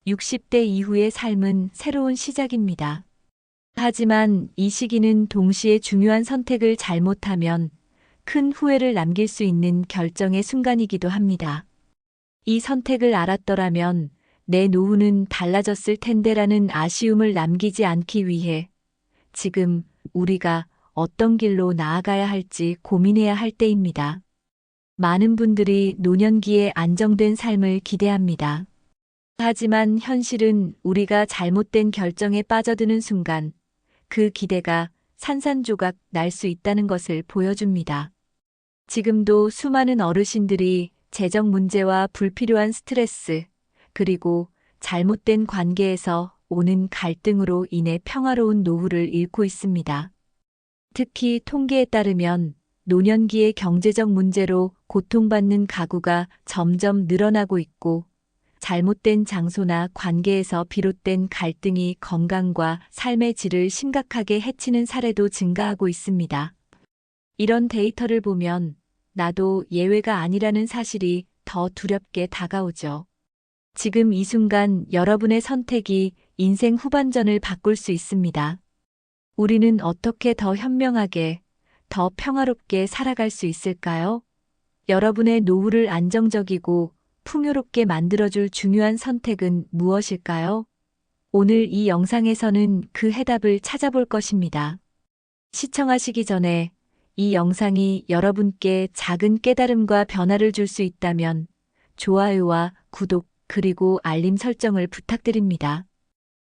60대 이후의 삶은 새로운 시작입니다. 하지만 이 시기는 동시에 중요한 선택을 잘못하면 큰 후회를 남길 수 있는 결정의 순간이기도 합니다. 이 선택을 알았더라면 내 노후는 달라졌을 텐데라는 아쉬움을 남기지 않기 위해 지금 우리가 어떤 길로 나아가야 할지 고민해야 할 때입니다. 많은 분들이 노년기에 안정된 삶을 기대합니다. 하지만 현실은 우리가 잘못된 결정에 빠져드는 순간 그 기대가 산산조각 날 수 있다는 것을 보여줍니다. 지금도 수많은 어르신들이 재정 문제와 불필요한 스트레스, 그리고 잘못된 관계에서 오는 갈등으로 인해 평화로운 노후를 잃고 있습니다. 특히 통계에 따르면 노년기의 경제적 문제로 고통받는 가구가 점점 늘어나고 있고, 잘못된 장소나 관계에서 비롯된 갈등이 건강과 삶의 질을 심각하게 해치는 사례도 증가하고 있습니다. 이런 데이터를 보면 나도 예외가 아니라는 사실이 더 두렵게 다가오죠. 지금 이 순간 여러분의 선택이 인생 후반전을 바꿀 수 있습니다. 우리는 어떻게 더 현명하게, 더 평화롭게 살아갈 수 있을까요? 여러분의 노후를 안정적이고 풍요롭게 만들어줄 중요한 선택은 무엇일까요? 오늘 이 영상에서는 그 해답을 찾아볼 것입니다. 시청하시기 전에 이 영상이 여러분께 작은 깨달음과 변화를 줄 수 있다면 좋아요와 구독 그리고 알림 설정을 부탁드립니다.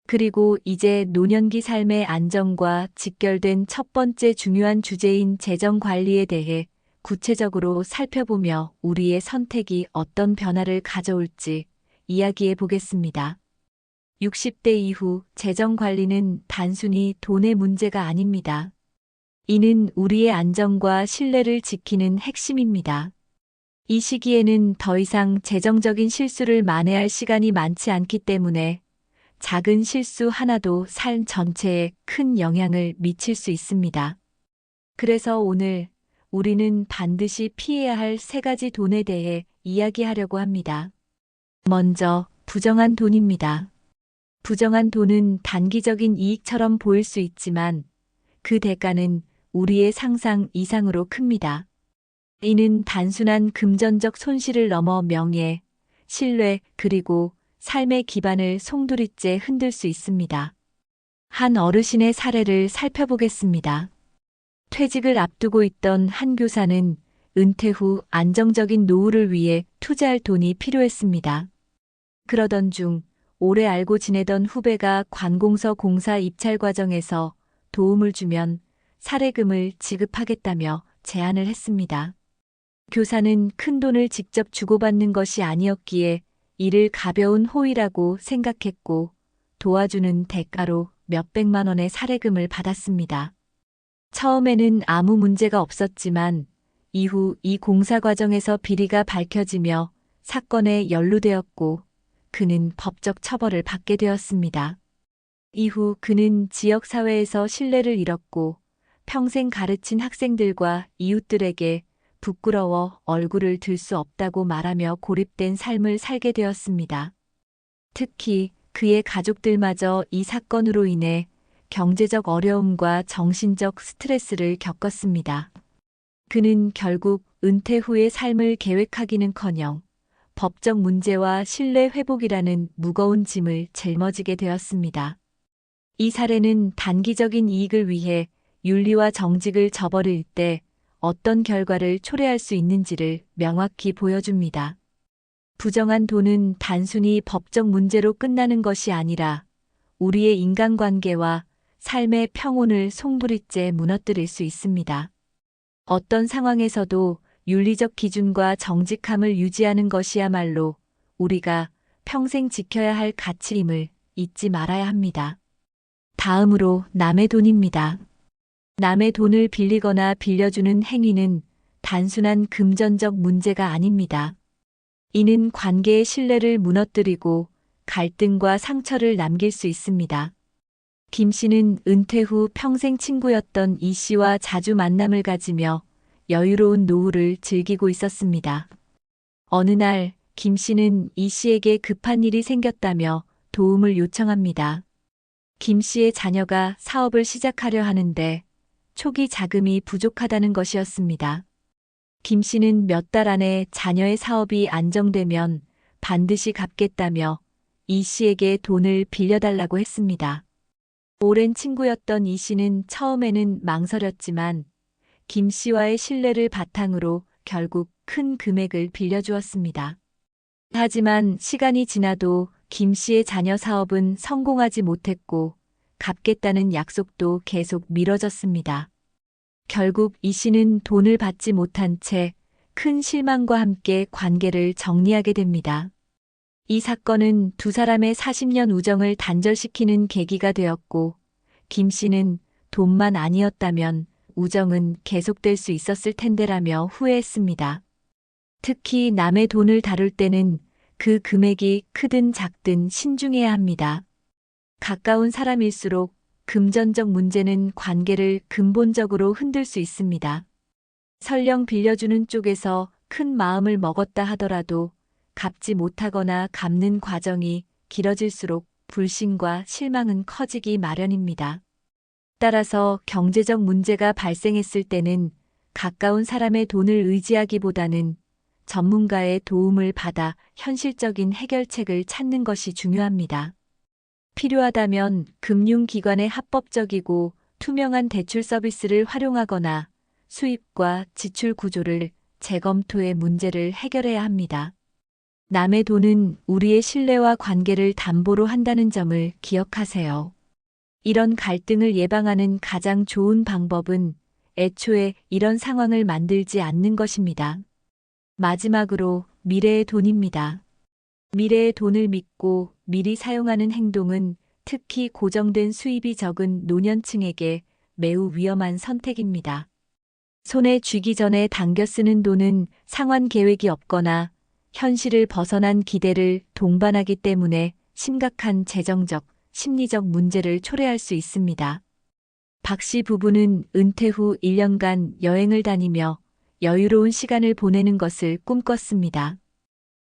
그리고 이제 노년기 삶의 안정과 직결된 첫 번째 중요한 주제인 재정 관리에 대해 구체적으로 살펴보며 우리의 선택이 어떤 변화를 가져올지 이야기해 보겠습니다. 60대 이후 재정 관리는 단순히 돈의 문제가 아닙니다. 이는 우리의 안정과 신뢰를 지키는 핵심입니다. 이 시기에는 더 이상 재정적인 실수를 만회할 시간이 많지 않기 때문에 작은 실수 하나도 삶 전체에 큰 영향을 미칠 수 있습니다. 그래서 오늘 우리는 반드시 피해야 할 3가지 돈에 대해 이야기하려고 합니다. 먼저 부정한 돈입니다. 부정한 돈은 단기적인 이익처럼 보일 수 있지만 그 대가는 우리의 상상 이상으로 큽니다. 이는 단순한 금전적 손실을 넘어 명예, 신뢰, 그리고 삶의 기반을 송두리째 흔들 수 있습니다. 한 어르신의 사례를 살펴보겠습니다. 퇴직을 앞두고 있던 한 교사는 은퇴 후 안정적인 노후를 위해 투자할 돈이 필요했습니다. 그러던 중 오래 알고 지내던 후배가 관공서 공사 입찰 과정에서 도움을 주면 사례금을 지급하겠다며 제안을 했습니다. 교사는 큰 돈을 직접 주고받는 것이 아니었기에 이를 가벼운 호의라고 생각했고 도와주는 대가로 몇백만 원의 사례금을 받았습니다. 처음에는 아무 문제가 없었지만 이후 이 공사 과정에서 비리가 밝혀지며 사건에 연루되었고 그는 법적 처벌을 받게 되었습니다. 이후 그는 지역사회에서 신뢰를 잃었고 평생 가르친 학생들과 이웃들에게 부끄러워 얼굴을 들 수 없다고 말하며 고립된 삶을 살게 되었습니다. 특히 그의 가족들마저 이 사건으로 인해 경제적 어려움과 정신적 스트레스를 겪었습니다. 그는 결국 은퇴 후의 삶을 계획하기는커녕 법적 문제와 신뢰 회복이라는 무거운 짐을 짊어지게 되었습니다. 이 사례는 단기적인 이익을 위해 윤리와 정직을 저버릴 때 어떤 결과를 초래할 수 있는지를 명확히 보여줍니다. 부정한 돈은 단순히 법적 문제로 끝나는 것이 아니라 우리의 인간관계와 삶의 평온을 송두리째 무너뜨릴 수 있습니다. 어떤 상황에서도 윤리적 기준과 정직함을 유지하는 것이야말로 우리가 평생 지켜야 할 가치임을 잊지 말아야 합니다. 다음으로 남의 돈입니다. 남의 돈을 빌리거나 빌려주는 행위는 단순한 금전적 문제가 아닙니다. 이는 관계의 신뢰를 무너뜨리고 갈등과 상처를 남길 수 있습니다. 김 씨는 은퇴 후 평생 친구였던 이 씨와 자주 만남을 가지며 여유로운 노후를 즐기고 있었습니다. 어느 날 김 씨는 이 씨에게 급한 일이 생겼다며 도움을 요청합니다. 김 씨의 자녀가 사업을 시작하려 하는데 초기 자금이 부족하다는 것이었습니다. 김 씨는 몇 달 안에 자녀의 사업이 안정되면 반드시 갚겠다며 이 씨에게 돈을 빌려달라고 했습니다. 오랜 친구였던 이 씨는 처음에는 망설였지만 김 씨와의 신뢰를 바탕으로 결국 큰 금액을 빌려주었습니다. 하지만 시간이 지나도 김 씨의 자녀 사업은 성공하지 못했고 갚겠다는 약속도 계속 미뤄졌습니다. 결국 이 씨는 돈을 받지 못한 채 큰 실망과 함께 관계를 정리하게 됩니다. 이 사건은 두 사람의 40년 우정을 단절시키는 계기가 되었고, 김 씨는 돈만 아니었다면 우정은 계속될 수 있었을 텐데라며 후회했습니다. 특히 남의 돈을 다룰 때는 그 금액이 크든 작든 신중해야 합니다. 가까운 사람일수록 금전적 문제는 관계를 근본적으로 흔들 수 있습니다. 설령 빌려주는 쪽에서 큰 마음을 먹었다 하더라도 갚지 못하거나 갚는 과정이 길어질수록 불신과 실망은 커지기 마련입니다. 따라서 경제적 문제가 발생했을 때는 가까운 사람의 돈을 의지하기보다는 전문가의 도움을 받아 현실적인 해결책을 찾는 것이 중요합니다. 필요하다면 금융기관의 합법적이고 투명한 대출 서비스를 활용하거나 수입과 지출 구조를 재검토해 문제를 해결해야 합니다. 남의 돈은 우리의 신뢰와 관계를 담보로 한다는 점을 기억하세요. 이런 갈등을 예방하는 가장 좋은 방법은 애초에 이런 상황을 만들지 않는 것입니다. 마지막으로 미래의 돈입니다. 미래의 돈을 믿고 미리 사용하는 행동은 특히 고정된 수입이 적은 노년층에게 매우 위험한 선택입니다. 손에 쥐기 전에 당겨 쓰는 돈은 상환 계획이 없거나 현실을 벗어난 기대를 동반하기 때문에 심각한 재정적, 심리적 문제를 초래할 수 있습니다. 박 씨 부부는 은퇴 후 1년간 여행을 다니며 여유로운 시간을 보내는 것을 꿈꿨습니다.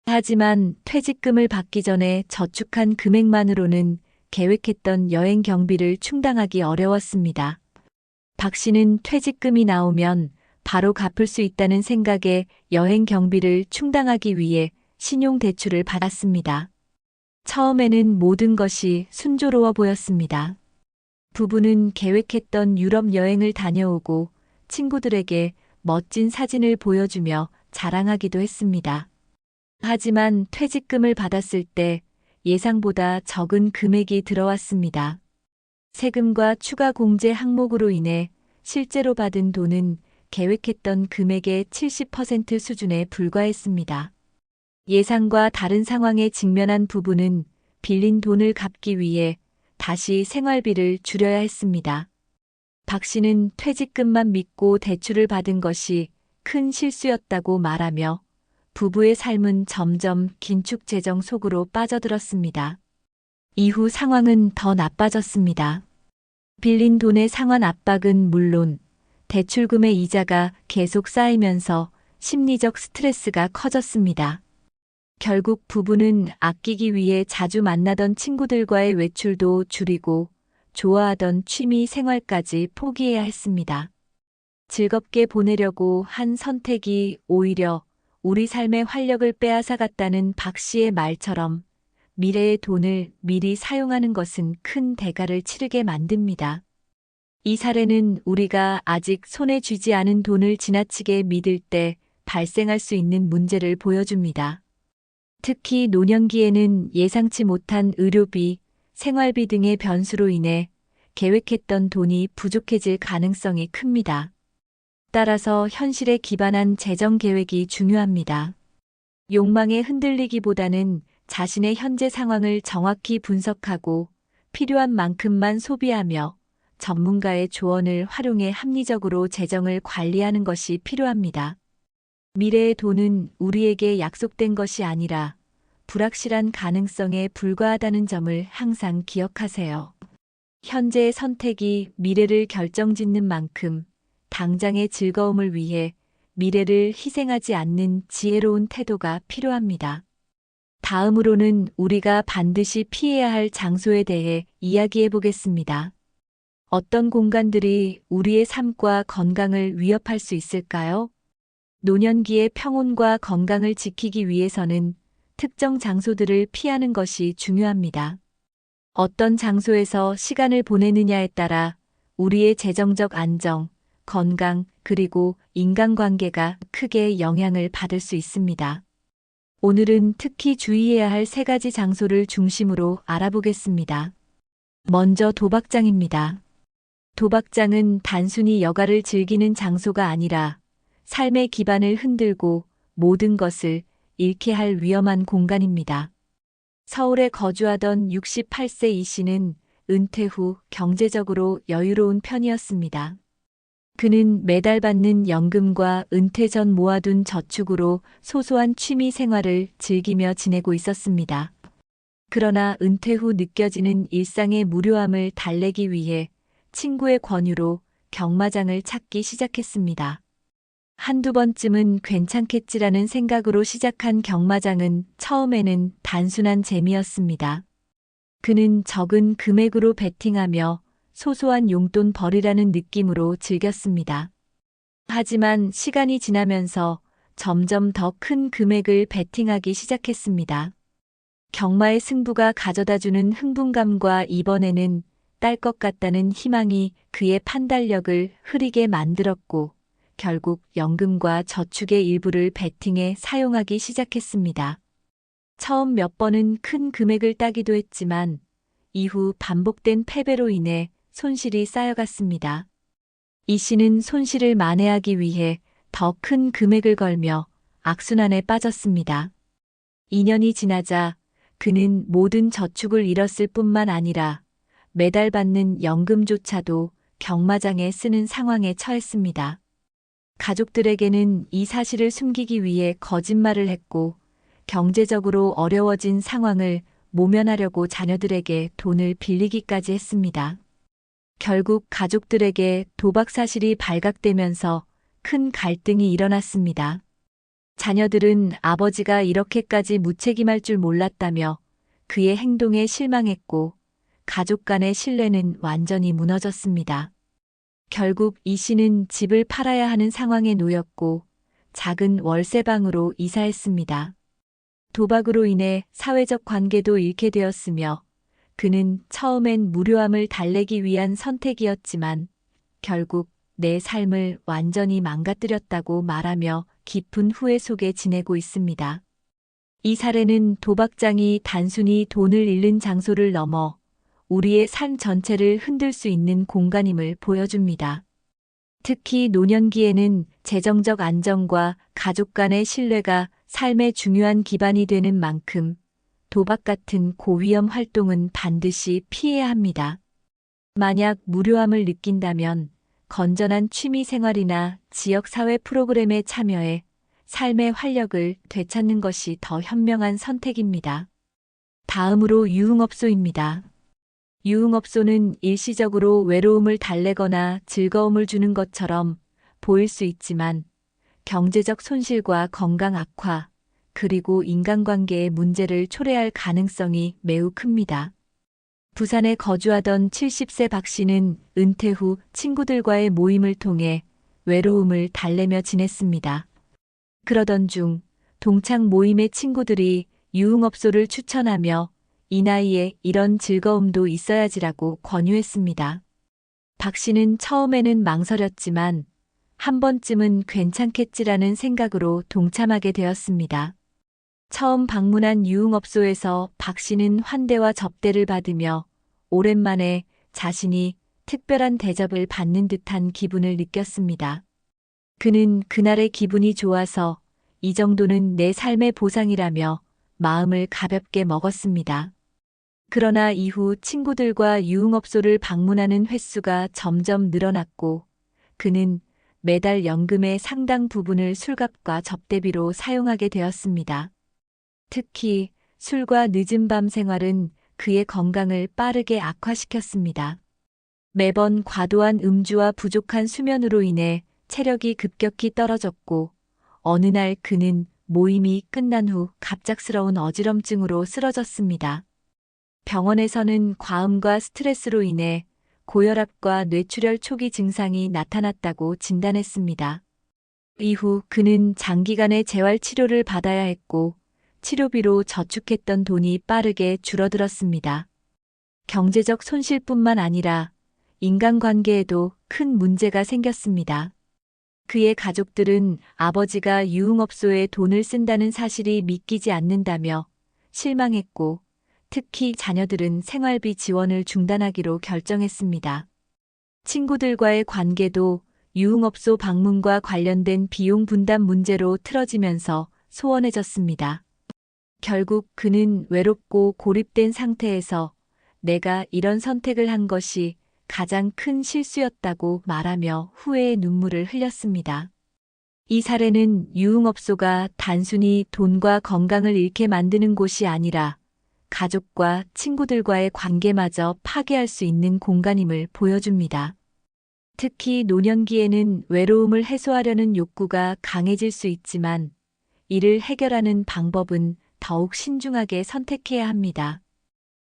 하지만 퇴직금을 받기 전에 저축한 금액만으로는 계획했던 여행 경비를 충당하기 어려웠습니다. 박 씨는 퇴직금이 나오면 바로 갚을 수 있다는 생각에 여행 경비를 충당하기 위해 신용대출을 받았습니다. 처음에는 모든 것이 순조로워 보였습니다. 부부는 계획했던 유럽 여행을 다녀오고 친구들에게 멋진 사진을 보여주며 자랑하기도 했습니다. 하지만 퇴직금을 받았을 때 예상보다 적은 금액이 들어왔습니다. 세금과 추가 공제 항목으로 인해 실제로 받은 돈은 계획했던 금액의 70% 수준에 불과했습니다. 예상과 다른 상황에 직면한 부부는 빌린 돈을 갚기 위해 다시 생활비를 줄여야 했습니다. 박 씨는 퇴직금만 믿고 대출을 받은 것이 큰 실수였다고 말하며 부부의 삶은 점점 긴축 재정 속으로 빠져들었습니다. 이후 상황은 더 나빠졌습니다. 빌린 돈의 상환 압박은 물론 대출금의 이자가 계속 쌓이면서 심리적 스트레스가 커졌습니다. 결국 부부는 아끼기 위해 자주 만나던 친구들과의 외출도 줄이고 좋아하던 취미 생활까지 포기해야 했습니다. 즐겁게 보내려고 한 선택이 오히려 우리 삶의 활력을 빼앗아갔다는 박 씨의 말처럼 미래의 돈을 미리 사용하는 것은 큰 대가를 치르게 만듭니다. 이 사례는 우리가 아직 손에 쥐지 않은 돈을 지나치게 믿을 때 발생할 수 있는 문제를 보여줍니다. 특히 노년기에는 예상치 못한 의료비, 생활비 등의 변수로 인해 계획했던 돈이 부족해질 가능성이 큽니다. 따라서 현실에 기반한 재정 계획이 중요합니다. 욕망에 흔들리기보다는 자신의 현재 상황을 정확히 분석하고 필요한 만큼만 소비하며 전문가의 조언을 활용해 합리적으로 재정을 관리하는 것이 필요합니다. 미래의 돈은 우리에게 약속된 것이 아니라 불확실한 가능성에 불과하다는 점을 항상 기억하세요. 현재의 선택이 미래를 결정짓는 만큼 당장의 즐거움을 위해 미래를 희생하지 않는 지혜로운 태도가 필요합니다. 다음으로는 우리가 반드시 피해야 할 장소에 대해 이야기해 보겠습니다. 어떤 공간들이 우리의 삶과 건강을 위협할 수 있을까요? 노년기의 평온과 건강을 지키기 위해서는 특정 장소들을 피하는 것이 중요합니다. 어떤 장소에서 시간을 보내느냐에 따라 우리의 재정적 안정, 건강, 그리고 인간관계가 크게 영향을 받을 수 있습니다. 오늘은 특히 주의해야 할 3가지 장소를 중심으로 알아보겠습니다. 먼저 도박장입니다. 도박장은 단순히 여가를 즐기는 장소가 아니라 삶의 기반을 흔들고 모든 것을 잃게 할 위험한 공간입니다. 서울에 거주하던 68세 이 씨는 은퇴 후 경제적으로 여유로운 편이었습니다. 그는 매달 받는 연금과 은퇴 전 모아둔 저축으로 소소한 취미 생활을 즐기며 지내고 있었습니다. 그러나 은퇴 후 느껴지는 일상의 무료함을 달래기 위해 친구의 권유로 경마장을 찾기 시작했습니다. 한두 번쯤은 괜찮겠지라는 생각으로 시작한 경마장은 처음에는 단순한 재미였습니다. 그는 적은 금액으로 베팅하며 소소한 용돈 벌이라는 느낌으로 즐겼습니다. 하지만 시간이 지나면서 점점 더 큰 금액을 베팅하기 시작했습니다. 경마의 승부가 가져다주는 흥분감과 이번에는 딸 것 같다는 희망이 그의 판단력을 흐리게 만들었고 결국 연금과 저축의 일부를 베팅에 사용하기 시작했습니다. 처음 몇 번은 큰 금액을 따기도 했지만 이후 반복된 패배로 인해 손실이 쌓여갔습니다. 이 씨는 손실을 만회하기 위해 더 큰 금액을 걸며 악순환에 빠졌습니다. 2년이 지나자 그는 모든 저축을 잃었을 뿐만 아니라 매달 받는 연금조차도 경마장에 쓰는 상황에 처했습니다. 가족들에게는 이 사실을 숨기기 위해 거짓말을 했고 경제적으로 어려워진 상황을 모면하려고 자녀들에게 돈을 빌리기까지 했습니다. 결국 가족들에게 도박 사실이 발각되면서 큰 갈등이 일어났습니다. 자녀들은 아버지가 이렇게까지 무책임할 줄 몰랐다며 그의 행동에 실망했고 가족 간의 신뢰는 완전히 무너졌습니다. 결국 이 씨는 집을 팔아야 하는 상황에 놓였고 작은 월세방으로 이사했습니다. 도박으로 인해 사회적 관계도 잃게 되었으며 그는 처음엔 무료함을 달래기 위한 선택이었지만 결국 내 삶을 완전히 망가뜨렸다고 말하며 깊은 후회 속에 지내고 있습니다. 이 사례는 도박장이 단순히 돈을 잃는 장소를 넘어 우리의 삶 전체를 흔들 수 있는 공간임을 보여줍니다. 특히 노년기에는 재정적 안정과 가족 간의 신뢰가 삶의 중요한 기반이 되는 만큼 도박 같은 고위험 활동은 반드시 피해야 합니다. 만약 무료함을 느낀다면 건전한 취미 생활이나 지역사회 프로그램에 참여해 삶의 활력을 되찾는 것이 더 현명한 선택입니다. 다음으로 유흥업소입니다. 유흥업소는 일시적으로 외로움을 달래거나 즐거움을 주는 것처럼 보일 수 있지만 경제적 손실과 건강 악화, 그리고 인간관계의 문제를 초래할 가능성이 매우 큽니다. 부산에 거주하던 70세 박 씨는 은퇴 후 친구들과의 모임을 통해 외로움을 달래며 지냈습니다. 그러던 중 동창 모임의 친구들이 유흥업소를 추천하며 이 나이에 이런 즐거움도 있어야지라고 권유했습니다. 박 씨는 처음에는 망설였지만 한 번쯤은 괜찮겠지라는 생각으로 동참하게 되었습니다. 처음 방문한 유흥업소에서 박 씨는 환대와 접대를 받으며 오랜만에 자신이 특별한 대접을 받는 듯한 기분을 느꼈습니다. 그는 그날의 기분이 좋아서 이 정도는 내 삶의 보상이라며 마음을 가볍게 먹었습니다. 그러나 이후 친구들과 유흥업소를 방문하는 횟수가 점점 늘어났고 그는 매달 연금의 상당 부분을 술값과 접대비로 사용하게 되었습니다. 특히 술과 늦은 밤 생활은 그의 건강을 빠르게 악화시켰습니다. 매번 과도한 음주와 부족한 수면으로 인해 체력이 급격히 떨어졌고 어느 날 그는 모임이 끝난 후 갑작스러운 어지럼증으로 쓰러졌습니다. 병원에서는 과음과 스트레스로 인해 고혈압과 뇌출혈 초기 증상이 나타났다고 진단했습니다. 이후 그는 장기간의 재활 치료를 받아야 했고 치료비로 저축했던 돈이 빠르게 줄어들었습니다. 경제적 손실뿐만 아니라 인간관계에도 큰 문제가 생겼습니다. 그의 가족들은 아버지가 유흥업소에 돈을 쓴다는 사실이 믿기지 않는다며 실망했고, 특히 자녀들은 생활비 지원을 중단하기로 결정했습니다. 친구들과의 관계도 유흥업소 방문과 관련된 비용 분담 문제로 틀어지면서 소원해졌습니다. 결국 그는 외롭고 고립된 상태에서 내가 이런 선택을 한 것이 가장 큰 실수였다고 말하며 후회의 눈물을 흘렸습니다. 이 사례는 유흥업소가 단순히 돈과 건강을 잃게 만드는 곳이 아니라 가족과 친구들과의 관계마저 파괴할 수 있는 공간임을 보여줍니다. 특히 노년기에는 외로움을 해소하려는 욕구가 강해질 수 있지만 이를 해결하는 방법은 더욱 신중하게 선택해야 합니다.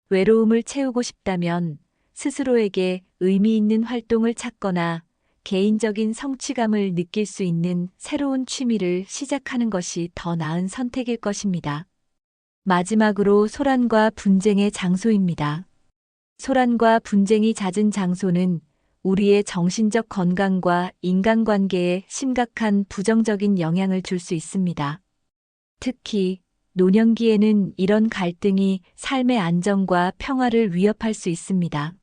외로움을 채우고 싶다면 스스로에게 의미 있는 활동을 찾거나 개인적인 성취감을 느낄 수 있는 새로운 취미를 시작하는 것이 더 나은 선택일 것입니다. 마지막으로 소란과 분쟁의 장소입니다. 소란과 분쟁이 잦은 장소는 우리의 정신적 건강과 인간관계에 심각한 부정적인 영향을 줄 수 있습니다. 특히 노년기에는 이런 갈등이 삶의 안정과 평화를 위협할 수 있습니다.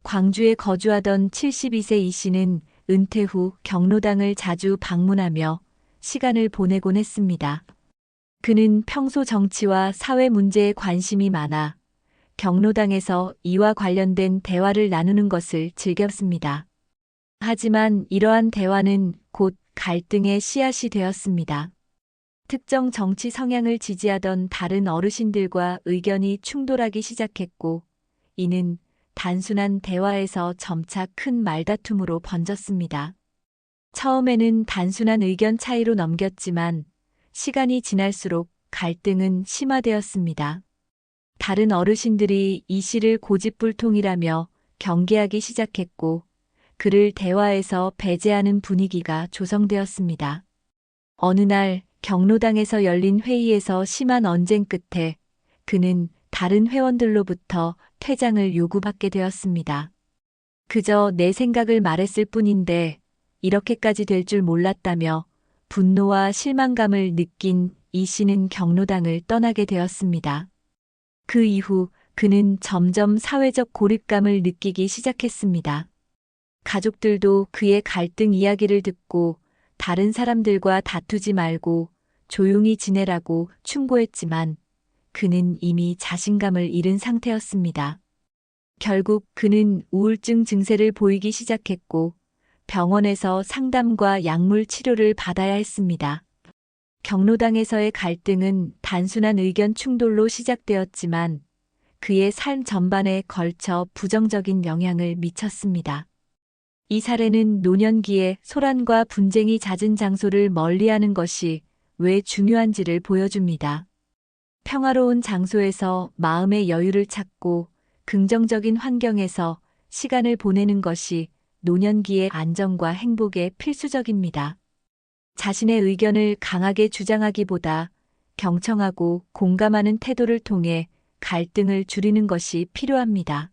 광주에 거주하던 72세 이 씨는 은퇴 후 경로당을 자주 방문하며 시간을 보내곤 했습니다. 그는 평소 정치와 사회 문제에 관심이 많아 경로당에서 이와 관련된 대화를 나누는 것을 즐겼습니다. 하지만 이러한 대화는 곧 갈등의 씨앗이 되었습니다. 특정 정치 성향을 지지하던 다른 어르신들과 의견이 충돌하기 시작했고, 이는 단순한 대화에서 점차 큰 말다툼으로 번졌습니다. 처음에는 단순한 의견 차이로 넘겼지만 시간이 지날수록 갈등은 심화되었습니다. 다른 어르신들이 이 씨를 고집불통이라며 경계하기 시작했고, 그를 대화에서 배제하는 분위기가 조성되었습니다. 어느 날 경로당에서 열린 회의에서 심한 언쟁 끝에 그는 다른 회원들로부터 퇴장을 요구받게 되었습니다. 그저 내 생각을 말했을 뿐인데 이렇게까지 될 줄 몰랐다며 분노와 실망감을 느낀 이 씨는 경로당을 떠나게 되었습니다. 그 이후 그는 점점 사회적 고립감을 느끼기 시작했습니다. 가족들도 그의 갈등 이야기를 듣고 다른 사람들과 다투지 말고 조용히 지내라고 충고했지만 그는 이미 자신감을 잃은 상태였습니다. 결국 그는 우울증 증세를 보이기 시작했고 병원에서 상담과 약물 치료를 받아야 했습니다. 경로당에서의 갈등은 단순한 의견 충돌로 시작되었지만 그의 삶 전반에 걸쳐 부정적인 영향을 미쳤습니다. 이 사례는 노년기에 소란과 분쟁이 잦은 장소를 멀리하는 것이 왜 중요한지를 보여줍니다. 평화로운 장소에서 마음의 여유를 찾고 긍정적인 환경에서 시간을 보내는 것이 노년기의 안정과 행복에 필수적입니다. 자신의 의견을 강하게 주장하기보다 경청하고 공감하는 태도를 통해 갈등을 줄이는 것이 필요합니다.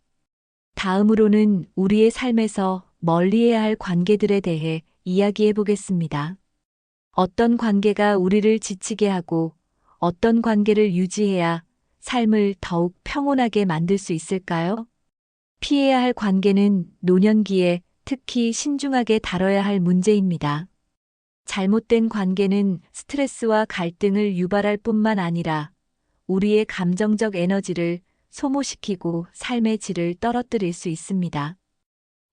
다음으로는 우리의 삶에서 멀리해야 할 관계들에 대해 이야기해 보겠습니다. 어떤 관계가 우리를 지치게 하고 어떤 관계를 유지해야 삶을 더욱 평온하게 만들 수 있을까요? 피해야 할 관계는 노년기에 특히 신중하게 다뤄야 할 문제입니다. 잘못된 관계는 스트레스와 갈등을 유발할 뿐만 아니라 우리의 감정적 에너지를 소모시키고 삶의 질을 떨어뜨릴 수 있습니다.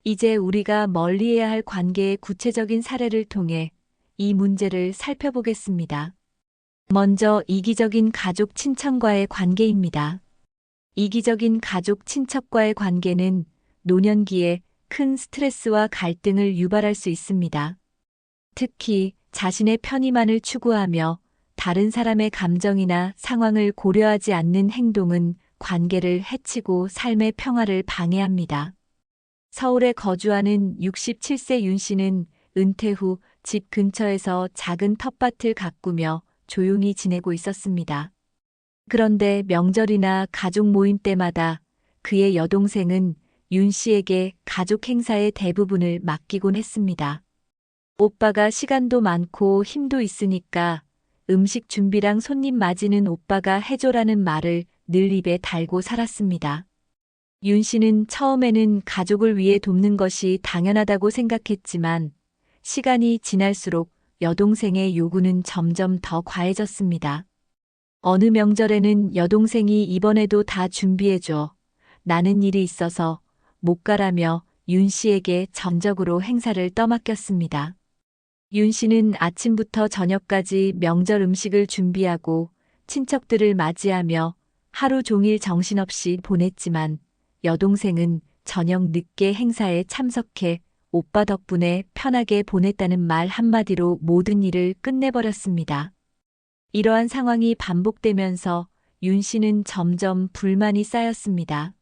이제 우리가 멀리해야 할 관계의 구체적인 사례를 통해 이 문제를 살펴보겠습니다. 먼저 이기적인 가족 친척과의 관계입니다. 이기적인 가족 친척과의 관계는 노년기에 큰 스트레스와 갈등을 유발할 수 있습니다. 특히 자신의 편의만을 추구하며 다른 사람의 감정이나 상황을 고려하지 않는 행동은 관계를 해치고 삶의 평화를 방해합니다. 서울에 거주하는 67세 윤 씨는 은퇴 후 집 근처에서 작은 텃밭을 가꾸며 조용히 지내고 있었습니다. 그런데 명절이나 가족 모임 때마다 그의 여동생은 윤 씨에게 가족 행사의 대부분을 맡기곤 했습니다. 오빠가 시간도 많고 힘도 있으니까 음식 준비랑 손님 맞이는 오빠가 해줘라는 말을 늘 입에 달고 살았습니다. 윤 씨는 처음에는 가족을 위해 돕는 것이 당연하다고 생각했지만 시간이 지날수록 여동생의 요구는 점점 더 과해졌습니다. 어느 명절에는 여동생이 이번에도 다 준비해줘. 나는 일이 있어서 못 가라며 윤 씨에게 전적으로 행사를 떠맡겼습니다. 윤 씨는 아침부터 저녁까지 명절 음식을 준비하고 친척들을 맞이하며 하루 종일 정신없이 보냈지만 여동생은 저녁 늦게 행사에 참석해 오빠 덕분에 편하게 보냈다는 말 한마디로 모든 일을 끝내버렸습니다. 이러한 상황이 반복되면서 윤 씨는 점점 불만이 쌓였습니다.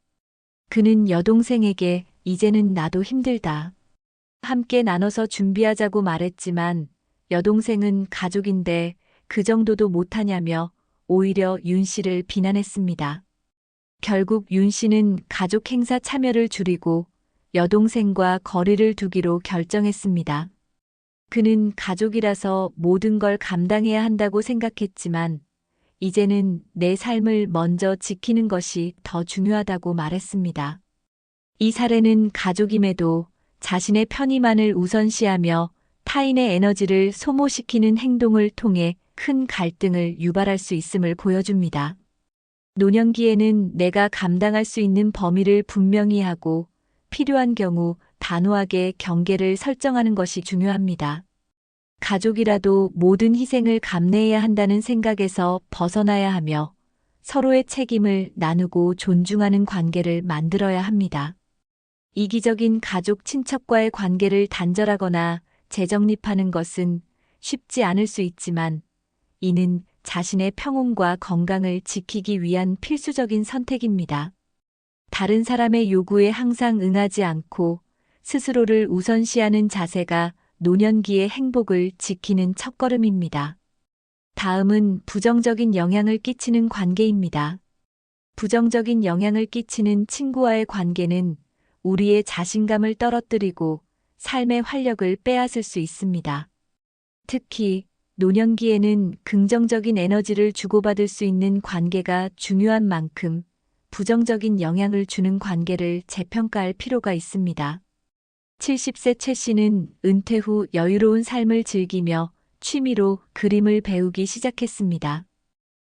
그는 여동생에게 이제는 나도 힘들다. 함께 나눠서 준비하자고 말했지만 여동생은 가족인데 그 정도도 못하냐며 오히려 윤 씨를 비난했습니다. 결국 윤 씨는 가족 행사 참여를 줄이고 여동생과 거리를 두기로 결정했습니다. 그는 가족이라서 모든 걸 감당해야 한다고 생각했지만 이제는 내 삶을 먼저 지키는 것이 더 중요하다고 말했습니다. 이 사례는 가족임에도 자신의 편의만을 우선시하며 타인의 에너지를 소모시키는 행동을 통해 큰 갈등을 유발할 수 있음을 보여줍니다. 노년기에는 내가 감당할 수 있는 범위를 분명히 하고 필요한 경우 단호하게 경계를 설정하는 것이 중요합니다. 가족이라도 모든 희생을 감내해야 한다는 생각에서 벗어나야 하며 서로의 책임을 나누고 존중하는 관계를 만들어야 합니다. 이기적인 가족 친척과의 관계를 단절하거나 재정립하는 것은 쉽지 않을 수 있지만 이는 자신의 평온과 건강을 지키기 위한 필수적인 선택입니다. 다른 사람의 요구에 항상 응하지 않고 스스로를 우선시하는 자세가 노년기의 행복을 지키는 첫걸음입니다. 다음은 부정적인 영향을 끼치는 관계입니다. 부정적인 영향을 끼치는 친구와의 관계는 우리의 자신감을 떨어뜨리고 삶의 활력을 빼앗을 수 있습니다. 특히 노년기에는 긍정적인 에너지를 주고받을 수 있는 관계가 중요한 만큼 부정적인 영향을 주는 관계를 재평가할 필요가 있습니다. 70세 최 씨는 은퇴 후 여유로운 삶을 즐기며 취미로 그림을 배우기 시작했습니다.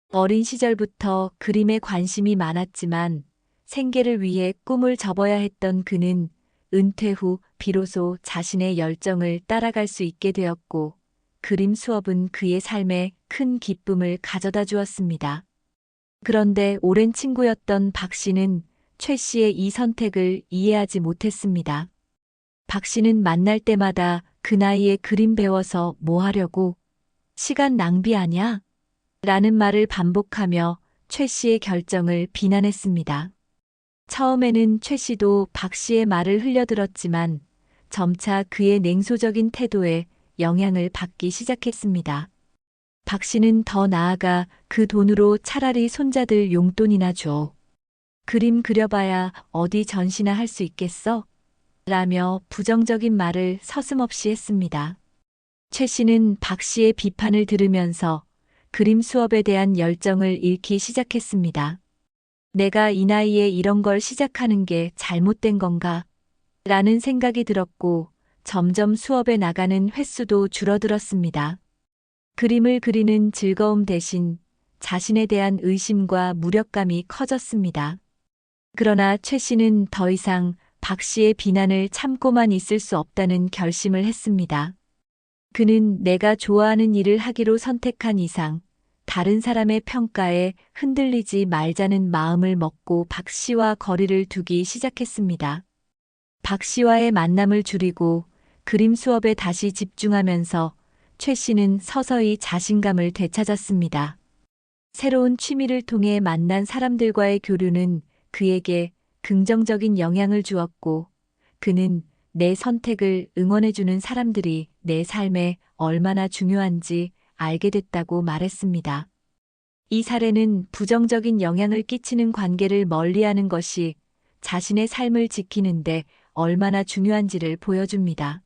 어린 시절부터 그림에 관심이 많았지만 생계를 위해 꿈을 접어야 했던 그는 은퇴 후 비로소 자신의 열정을 따라갈 수 있게 되었고 그림 수업은 그의 삶에 큰 기쁨을 가져다 주었습니다. 그런데 오랜 친구였던 박 씨는 최 씨의 이 선택을 이해하지 못했습니다. 박 씨는 만날 때마다 그 나이에 그림 배워서 뭐 하려고? 시간 낭비 아냐? 라는 말을 반복하며 최 씨의 결정을 비난했습니다. 처음에는 최 씨도 박 씨의 말을 흘려들었지만 점차 그의 냉소적인 태도에 영향을 받기 시작했습니다. 박 씨는 더 나아가 그 돈으로 차라리 손자들 용돈이나 줘. 그림 그려봐야 어디 전시나 할 수 있겠어? 라며 부정적인 말을 서슴없이 했습니다. 최 씨는 박 씨의 비판을 들으면서 그림 수업에 대한 열정을 잃기 시작했습니다. 내가 이 나이에 이런 걸 시작하는 게 잘못된 건가? 라는 생각이 들었고 점점 수업에 나가는 횟수도 줄어들었습니다. 그림을 그리는 즐거움 대신 자신에 대한 의심과 무력감이 커졌습니다. 그러나 최 씨는 더 이상 박 씨의 비난을 참고만 있을 수 없다는 결심을 했습니다. 그는 내가 좋아하는 일을 하기로 선택한 이상 다른 사람의 평가에 흔들리지 말자는 마음을 먹고 박 씨와 거리를 두기 시작했습니다. 박 씨와의 만남을 줄이고 그림 수업에 다시 집중하면서 최 씨는 서서히 자신감을 되찾았습니다. 새로운 취미를 통해 만난 사람들과의 교류는 그에게 긍정적인 영향을 주었고, 그는 내 선택을 응원해주는 사람들이 내 삶에 얼마나 중요한지 알게 됐다고 말했습니다. 이 사례는 부정적인 영향을 끼치는 관계를 멀리하는 것이 자신의 삶을 지키는데 얼마나 중요한지를 보여줍니다.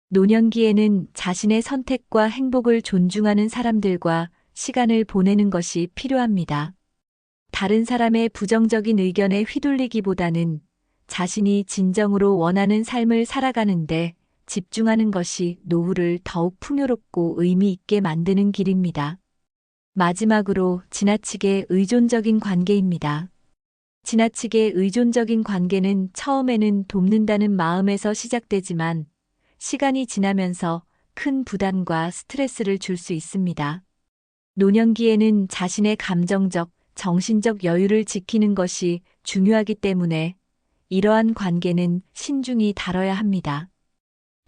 노년기에는 자신의 선택과 행복을 존중하는 사람들과 시간을 보내는 것이 필요합니다. 다른 사람의 부정적인 의견에 휘둘리기보다는 자신이 진정으로 원하는 삶을 살아가는데 집중하는 것이 노후를 더욱 풍요롭고 의미 있게 만드는 길입니다. 마지막으로 지나치게 의존적인 관계입니다. 지나치게 의존적인 관계는 처음에는 돕는다는 마음에서 시작되지만 시간이 지나면서 큰 부담과 스트레스를 줄 수 있습니다. 노년기에는 자신의 감정적, 정신적 여유를 지키는 것이 중요하기 때문에 이러한 관계는 신중히 다뤄야 합니다.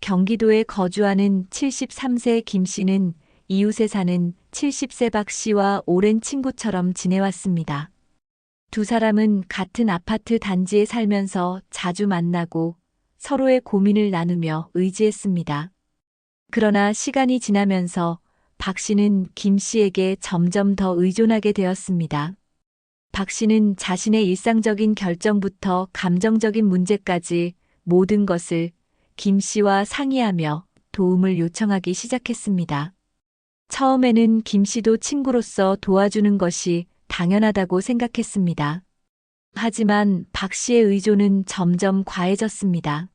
경기도에 거주하는 73세 김 씨는 이웃에 사는 70세 박 씨와 오랜 친구처럼 지내왔습니다. 두 사람은 같은 아파트 단지에 살면서 자주 만나고 서로의 고민을 나누며 의지했습니다. 그러나 시간이 지나면서 박 씨는 김 씨에게 점점 더 의존하게 되었습니다. 박 씨는 자신의 일상적인 결정부터 감정적인 문제까지 모든 것을 김 씨와 상의하며 도움을 요청하기 시작했습니다. 처음에는 김 씨도 친구로서 도와주는 것이 당연하다고 생각했습니다. 하지만 박 씨의 의존은 점점 과해졌습니다.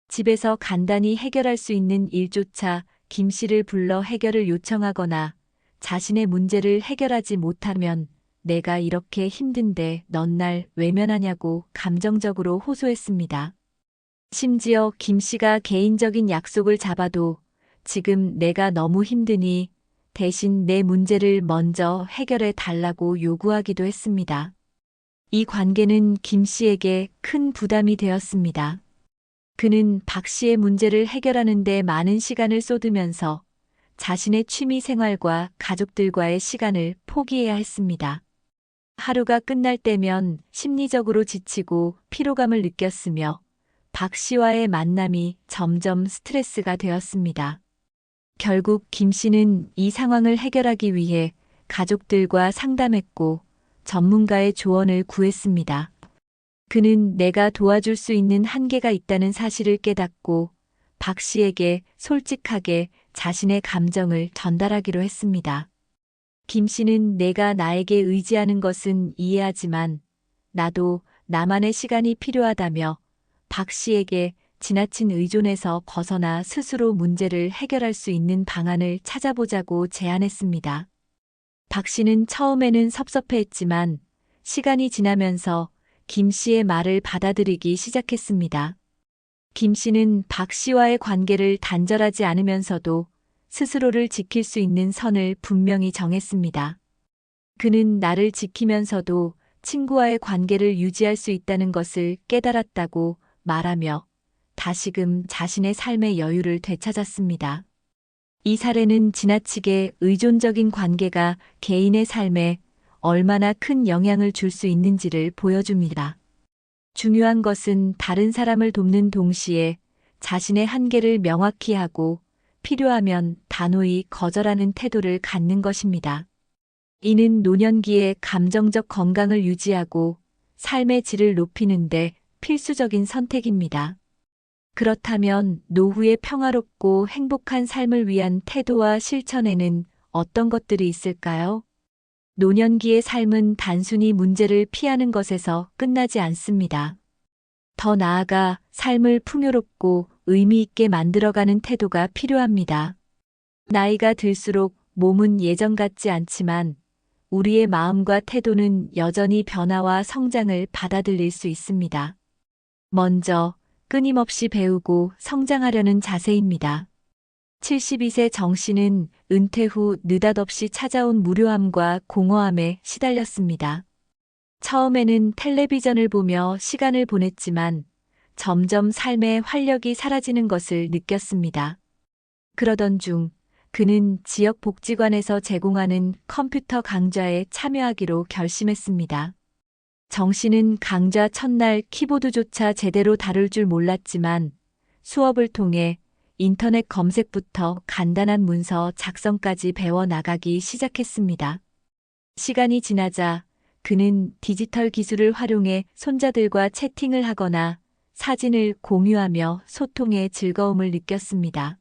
집에서 간단히 해결할 수 있는 일조차 김 씨를 불러 해결을 요청하거나 자신의 문제를 해결하지 못하면 내가 이렇게 힘든데 넌 날 외면하냐고 감정적으로 호소했습니다. 심지어 김 씨가 개인적인 약속을 잡아도 지금 내가 너무 힘드니 대신 내 문제를 먼저 해결해 달라고 요구하기도 했습니다. 이 관계는 김 씨에게 큰 부담이 되었습니다. 그는 박 씨의 문제를 해결하는 데 많은 시간을 쏟으면서 자신의 취미 생활과 가족들과의 시간을 포기해야 했습니다. 하루가 끝날 때면 심리적으로 지치고 피로감을 느꼈으며 박 씨와의 만남이 점점 스트레스가 되었습니다. 결국 김 씨는 이 상황을 해결하기 위해 가족들과 상담했고 전문가의 조언을 구했습니다. 그는 내가 도와줄 수 있는 한계가 있다는 사실을 깨닫고 박 씨에게 솔직하게 자신의 감정을 전달하기로 했습니다. 김 씨는 내가 나에게 의지하는 것은 이해하지만 나도 나만의 시간이 필요하다며 박 씨에게 지나친 의존에서 벗어나 스스로 문제를 해결할 수 있는 방안을 찾아보자고 제안했습니다. 박 씨는 처음에는 섭섭해했지만 시간이 지나면서 김 씨의 말을 받아들이기 시작했습니다. 김 씨는 박 씨와의 관계를 단절하지 않으면서도 스스로를 지킬 수 있는 선을 분명히 정했습니다. 그는 나를 지키면서도 친구와의 관계를 유지할 수 있다는 것을 깨달았다고 말하며 다시금 자신의 삶의 여유를 되찾았습니다. 이 사례는 지나치게 의존적인 관계가 개인의 삶에 얼마나 큰 영향을 줄 수 있는지를 보여줍니다. 중요한 것은 다른 사람을 돕는 동시에 자신의 한계를 명확히 하고 필요하면 단호히 거절하는 태도를 갖는 것입니다. 이는 노년기에 감정적 건강을 유지하고 삶의 질을 높이는데 필수적인 선택입니다. 그렇다면 노후의 평화롭고 행복한 삶을 위한 태도와 실천에는 어떤 것들이 있을까요? 노년기의 삶은 단순히 문제를 피하는 것에서 끝나지 않습니다. 더 나아가 삶을 풍요롭고 의미 있게 만들어가는 태도가 필요합니다. 나이가 들수록 몸은 예전 같지 않지만 우리의 마음과 태도는 여전히 변화와 성장을 받아들일 수 있습니다. 먼저 끊임없이 배우고 성장하려는 자세입니다. 72세 정 씨는 은퇴 후 느닷없이 찾아온 무료함과 공허함에 시달렸습니다. 처음에는 텔레비전을 보며 시간을 보냈지만 점점 삶의 활력이 사라지는 것을 느꼈습니다. 그러던 중 그는 지역 복지관에서 제공하는 컴퓨터 강좌에 참여하기로 결심했습니다. 정 씨는 강좌 첫날 키보드조차 제대로 다룰 줄 몰랐지만 수업을 통해 인터넷 검색부터 간단한 문서 작성까지 배워 나가기 시작했습니다. 시간이 지나자 그는 디지털 기술을 활용해 손자들과 채팅을 하거나 사진을 공유하며 소통의 즐거움을 느꼈습니다.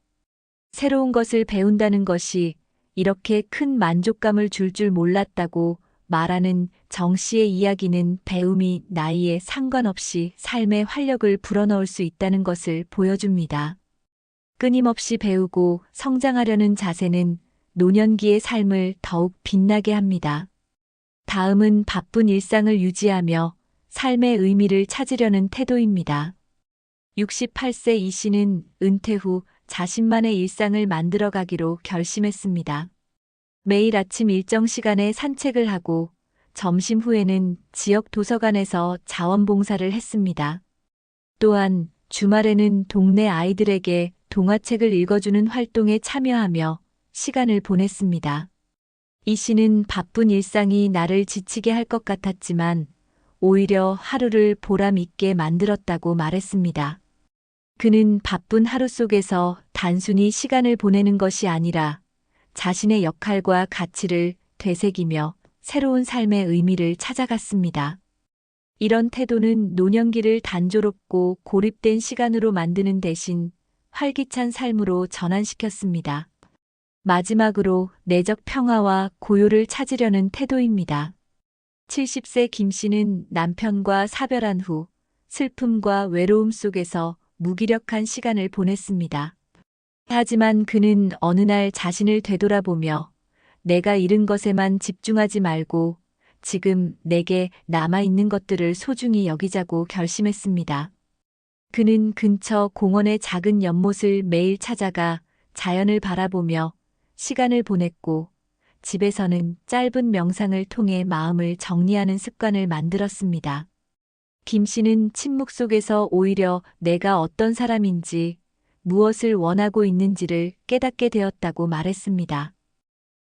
새로운 것을 배운다는 것이 이렇게 큰 만족감을 줄 몰랐다고 말하는 정 씨의 이야기는 배움이 나이에 상관없이 삶의 활력을 불어넣을 수 있다는 것을 보여줍니다. 끊임없이 배우고 성장하려는 자세는 노년기의 삶을 더욱 빛나게 합니다. 다음은 바쁜 일상을 유지하며 삶의 의미를 찾으려는 태도입니다. 68세 이 씨는 은퇴 후 자신만의 일상을 만들어가기로 결심했습니다. 매일 아침 일정 시간에 산책을 하고 점심 후에는 지역 도서관에서 자원봉사를 했습니다. 또한 주말에는 동네 아이들에게 동화책을 읽어주는 활동에 참여하며 시간을 보냈습니다. 이 씨는 바쁜 일상이 나를 지치게 할 것 같았지만 오히려 하루를 보람 있게 만들었다고 말했습니다. 그는 바쁜 하루 속에서 단순히 시간을 보내는 것이 아니라 자신의 역할과 가치를 되새기며 새로운 삶의 의미를 찾아갔습니다. 이런 태도는 노년기를 단조롭고 고립된 시간으로 만드는 대신 활기찬 삶으로 전환시켰습니다. 마지막으로 내적 평화와 고요를 찾으려는 태도입니다. 70세 김 씨는 남편과 사별한 후 슬픔과 외로움 속에서 무기력한 시간을 보냈습니다. 하지만 그는 어느 날 자신을 되돌아보며 내가 잃은 것에만 집중하지 말고 지금 내게 남아있는 것들을 소중히 여기자고 결심했습니다. 그는 근처 공원의 작은 연못을 매일 찾아가 자연을 바라보며 시간을 보냈고 집에서는 짧은 명상을 통해 마음을 정리하는 습관을 만들었습니다. 김 씨는 침묵 속에서 오히려 내가 어떤 사람인지 무엇을 원하고 있는지를 깨닫게 되었다고 말했습니다.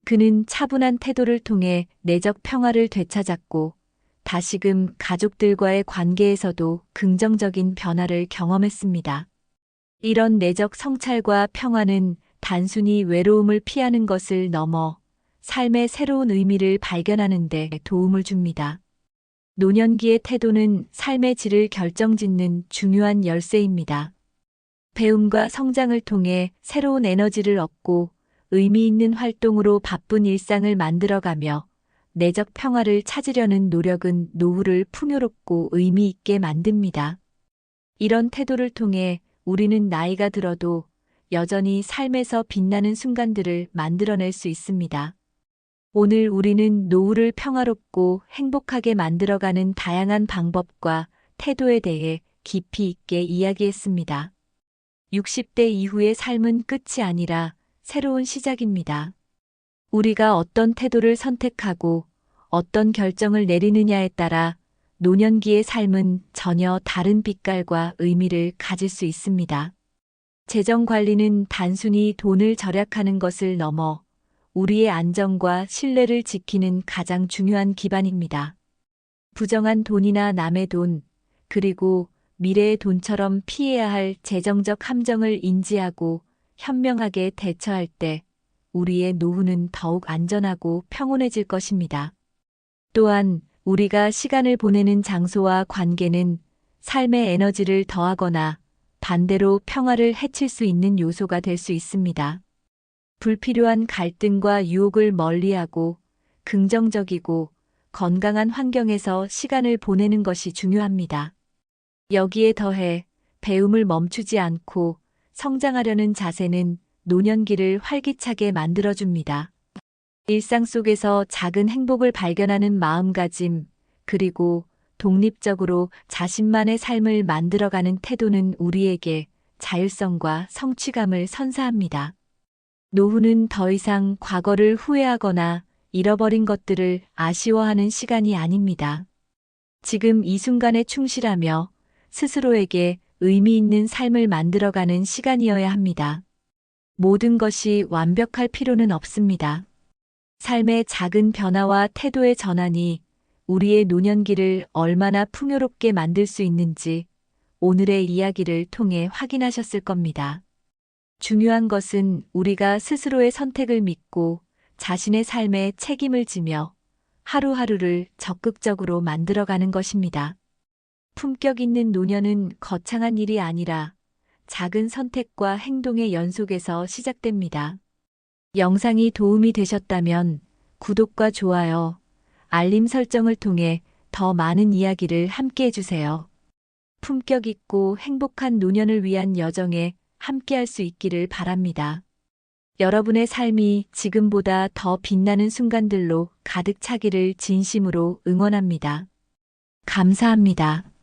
그는 차분한 태도를 통해 내적 평화를 되찾았고 다시금 가족들과의 관계에서도 긍정적인 변화를 경험했습니다. 이런 내적 성찰과 평화는 단순히 외로움을 피하는 것을 넘어 삶의 새로운 의미를 발견하는 데 도움을 줍니다. 노년기의 태도는 삶의 질을 결정짓는 중요한 열쇠입니다. 배움과 성장을 통해 새로운 에너지를 얻고 의미 있는 활동으로 바쁜 일상을 만들어가며 내적 평화를 찾으려는 노력은 노후를 풍요롭고 의미 있게 만듭니다. 이런 태도를 통해 우리는 나이가 들어도 여전히 삶에서 빛나는 순간들을 만들어낼 수 있습니다. 오늘 우리는 노후를 평화롭고 행복하게 만들어가는 다양한 방법과 태도에 대해 깊이 있게 이야기했습니다. 60대 이후의 삶은 끝이 아니라 새로운 시작입니다. 우리가 어떤 태도를 선택하고 어떤 결정을 내리느냐에 따라 노년기의 삶은 전혀 다른 빛깔과 의미를 가질 수 있습니다. 재정 관리는 단순히 돈을 절약하는 것을 넘어 우리의 안정과 신뢰를 지키는 가장 중요한 기반입니다. 부정한 돈이나 남의 돈, 그리고 미래의 돈처럼 피해야 할 재정적 함정을 인지하고 현명하게 대처할 때 우리의 노후는 더욱 안전하고 평온해질 것입니다. 또한 우리가 시간을 보내는 장소와 관계는 삶의 에너지를 더하거나 반대로 평화를 해칠 수 있는 요소가 될 수 있습니다. 불필요한 갈등과 유혹을 멀리하고 긍정적이고 건강한 환경에서 시간을 보내는 것이 중요합니다. 여기에 더해 배움을 멈추지 않고 성장하려는 자세는 노년기를 활기차게 만들어줍니다. 일상 속에서 작은 행복을 발견하는 마음가짐, 그리고 독립적으로 자신만의 삶을 만들어가는 태도는 우리에게 자율성과 성취감을 선사합니다. 노후는 더 이상 과거를 후회하거나 잃어버린 것들을 아쉬워하는 시간이 아닙니다. 지금 이 순간에 충실하며 스스로에게 의미 있는 삶을 만들어가는 시간이어야 합니다. 모든 것이 완벽할 필요는 없습니다. 삶의 작은 변화와 태도의 전환이 우리의 노년기를 얼마나 풍요롭게 만들 수 있는지 오늘의 이야기를 통해 확인하셨을 겁니다. 중요한 것은 우리가 스스로의 선택을 믿고 자신의 삶에 책임을 지며 하루하루를 적극적으로 만들어가는 것입니다. 품격 있는 노년은 거창한 일이 아니라 작은 선택과 행동의 연속에서 시작됩니다. 영상이 도움이 되셨다면 구독과 좋아요, 알림 설정을 통해 더 많은 이야기를 함께 해주세요. 품격 있고 행복한 노년을 위한 여정에 함께할 수 있기를 바랍니다. 여러분의 삶이 지금보다 더 빛나는 순간들로 가득 차기를 진심으로 응원합니다. 감사합니다.